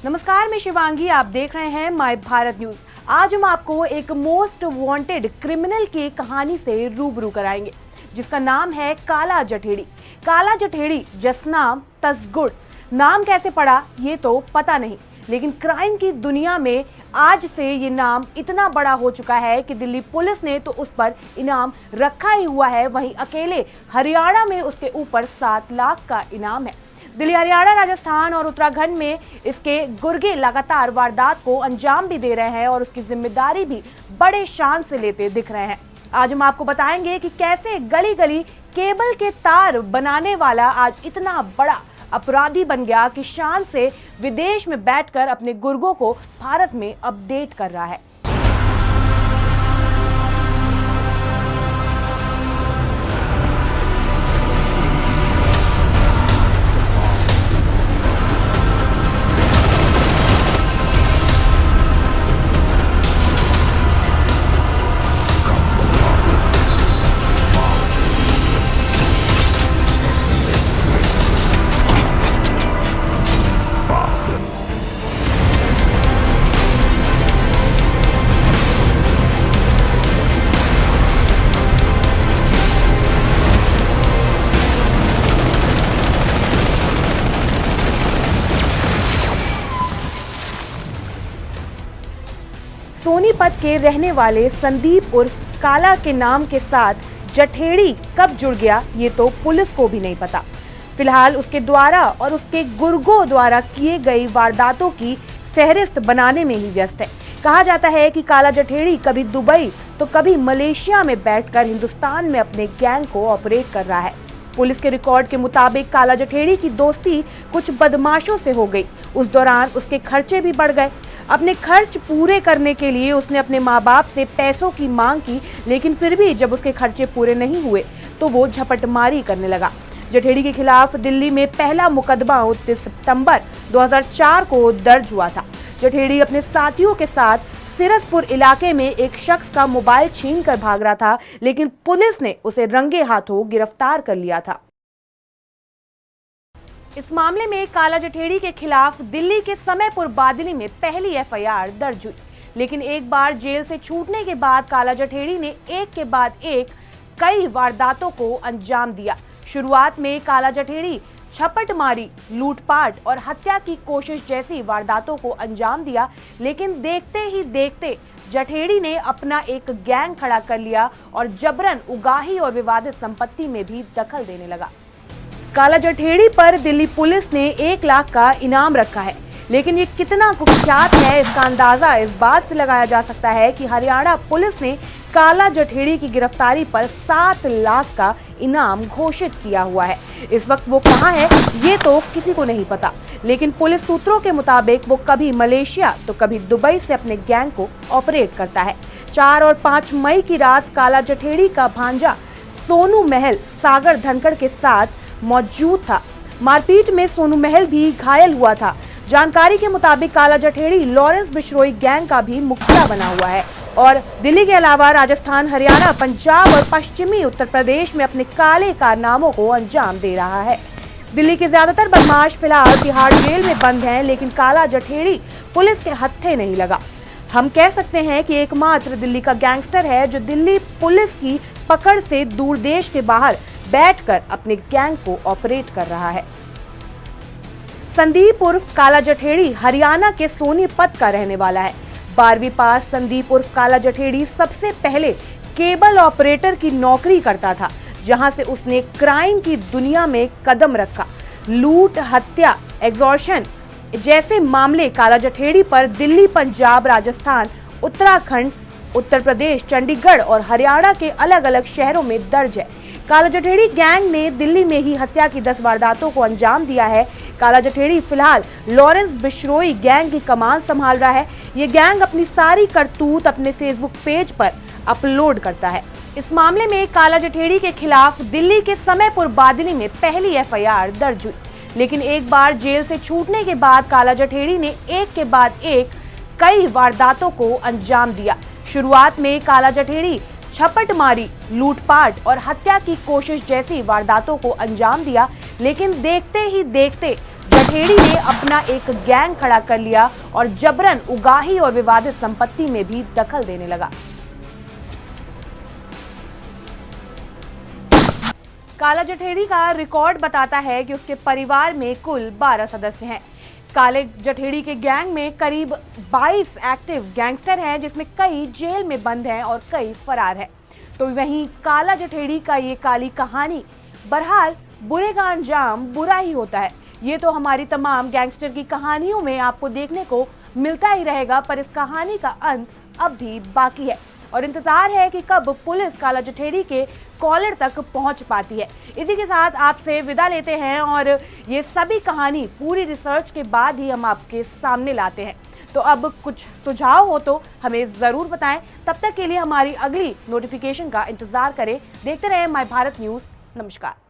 नमस्कार, मैं शिवांगी। आप देख रहे हैं माय भारत न्यूज। आज हम आपको एक मोस्ट वांटेड क्रिमिनल की कहानी से रूबरू कराएंगे, जिसका नाम है काला जठेड़ी। काला जठेड़ी जसनाम तसगुड़। नाम कैसे पड़ा ये तो पता नहीं, लेकिन क्राइम की दुनिया में आज से ये नाम इतना बड़ा हो चुका है कि दिल्ली पुलिस ने तो उस पर इनाम रखा ही हुआ है, वहीं अकेले हरियाणा में उसके ऊपर 7 लाख का इनाम है। दिल्ली, हरियाणा, राजस्थान और उत्तराखंड में इसके गुर्गे लगातार वारदात को अंजाम भी दे रहे हैं और उसकी जिम्मेदारी भी बड़े शान से लेते दिख रहे हैं। आज हम आपको बताएंगे कि कैसे गली गली केबल के तार बनाने वाला आज इतना बड़ा अपराधी बन गया कि शान से विदेश में बैठकर अपने गुर्गों को भारत में अपडेट कर रहा है। सोनीपत के रहने वाले संदीप उर्फ काला के नाम के साथ जठेड़ी कब जुड़ गया ये तो पुलिस को भी नहीं पता। फिलहाल उसके द्वारा और उसके गुर्गों द्वारा किए गई वारदातों की फहरिस्त बनाने में ही व्यस्त है। कहा जाता है कि काला जठेड़ी कभी दुबई तो कभी मलेशिया में बैठकर हिंदुस्तान में अपने गैंग को ऑपरेट कर रहा है। पुलिस के रिकॉर्ड के मुताबिक काला जठेड़ी की दोस्ती कुछ बदमाशों से हो गई। उस दौरान उसके खर्चे भी बढ़ गए। अपने खर्च पूरे करने के लिए उसने अपने माँ बाप से पैसों की मांग की, लेकिन फिर भी जब उसके खर्चे पूरे नहीं हुए तो वो झपटमारी करने लगा। जठेड़ी के खिलाफ दिल्ली में पहला मुकदमा 29 सितंबर 2004 को दर्ज हुआ था। जठेड़ी अपने साथियों के साथ सिरसपुर इलाके में एक शख्स का मोबाइल छीन कर भाग रहा था, लेकिन पुलिस ने उसे रंगे हाथों गिरफ्तार कर लिया था। इस मामले में काला जठेड़ी के खिलाफ दिल्ली के समयपुर बादली में पहली एफआईआर दर्ज हुई, लेकिन एक बार जेल से छूटने के बाद काला जठेड़ी ने एक के बाद एक कई वारदातों को अंजाम दिया। शुरुआत में काला जठेड़ी झपटमारी, लूटपाट और हत्या की कोशिश जैसी वारदातों को अंजाम दिया, लेकिन देखते ही देखते जठेड़ी ने अपना एक गैंग खड़ा कर लिया और जबरन उगाही और विवादित संपत्ति में भी दखल देने लगा। काला जठेड़ी पर दिल्ली पुलिस ने 1 लाख का इनाम रखा है, लेकिन ये कितना कुख्यात है इसका अंदाजा इस बात से लगाया जा सकता है कि हरियाणा पुलिस ने काला जठेड़ी की गिरफ्तारी पर 7 लाख का इनाम घोषित किया हुआ है। इस वक्त वो कहां है ये तो किसी को नहीं पता, लेकिन पुलिस सूत्रों के मुताबिक वो कभी मलेशिया तो कभी दुबई से अपने गैंग को ऑपरेट करता है। 4 और 5 मई की रात काला जठेड़ी का भांजा सोनू महल सागर धनखड़ के साथ मौजूद था। मारपीट में सोनू महल भी घायल हुआ था। जानकारी के मुताबिक काला जठेड़ी लॉरेंस बिश्नोई गैंग का भी मुखिया बना हुआ है और दिल्ली के अलावा राजस्थान, हरियाणा, पंजाब और पश्चिमी उत्तर प्रदेश में अपने काले कारनामों को अंजाम दे रहा है। दिल्ली के ज्यादातर बदमाश फिलहाल तिहाड़ जेल में बंद हैं, लेकिन काला जठेड़ी पुलिस के हत्थे नहीं लगा। हम कह सकते हैं कि एकमात्र दिल्ली का गैंगस्टर है जो दिल्ली पुलिस की पकड़ से दूर देश के बाहर बैठकर अपने गैंग को ऑपरेट कर रहा है। संदीप उर्फ काला जठेड़ी हरियाणा के सोनीपत का रहने वाला है। 12वीं पास संदीप उर्फ काला जठेड़ी सबसे पहले केबल ऑपरेटर की नौकरी करता था, जहां से उसने क्राइम की दुनिया में कदम रखा। लूट, हत्या, एक्सटॉर्शन जैसे मामले काला जठेड़ी पर दिल्ली, पंजाब, राजस्थान, उत्तराखंड, उत्तर प्रदेश, चंडीगढ़ और हरियाणा के अलग अलग शहरों में दर्ज है। काला जठेड़ी गैंग ने दिल्ली में ही हत्या की 10 वारदातों को अंजाम दिया है। काला जठेड़ी फिलहाल लॉरेंस बिश्नोई गैंग की कमान संभाल रहा है। ये गैंग अपनी सारी करतूत अपने फेसबुक पेज पर अपलोड करता है। इस मामले में काला जठेड़ी के खिलाफ दिल्ली के समयपुर बादली में पहली एफआईआर दर्ज हुई, लेकिन एक बार जेल से छूटने के बाद काला जठेड़ी ने एक के बाद एक कई वारदातों को अंजाम दिया। शुरुआत में काला जठेड़ी झपटमारी, लूटपाट और हत्या की कोशिश जैसी वारदातों को अंजाम दिया, लेकिन देखते ही देखते जठेड़ी ने अपना एक गैंग खड़ा कर लिया और जबरन उगाही और विवादित संपत्ति में भी दखल देने लगा। काला जठेड़ी का रिकॉर्ड बताता है कि उसके परिवार में कुल 12 सदस्य हैं। काले जठेड़ी के गैंग में करीब 22 एक्टिव गैंगस्टर हैं, जिसमें कई जेल में बंद हैं और कई फरार हैं। तो वहीं काला जठेड़ी का ये काली कहानी, बहरहाल बुरे का अंजाम बुरा ही होता है। ये तो हमारी तमाम गैंगस्टर की कहानियों में आपको देखने को मिलता ही रहेगा, पर इस कहानी का अंत अब भी बाकी है और इंतजार है कि कब पुलिस काला जठेड़ी के कॉलर तक पहुंच पाती है। इसी के साथ आपसे विदा लेते हैं और ये सभी कहानी पूरी रिसर्च के बाद ही हम आपके सामने लाते हैं। तो अब कुछ सुझाव हो तो हमें ज़रूर बताएं। तब तक के लिए हमारी अगली नोटिफिकेशन का इंतजार करें। देखते रहें माय भारत न्यूज़। नमस्कार।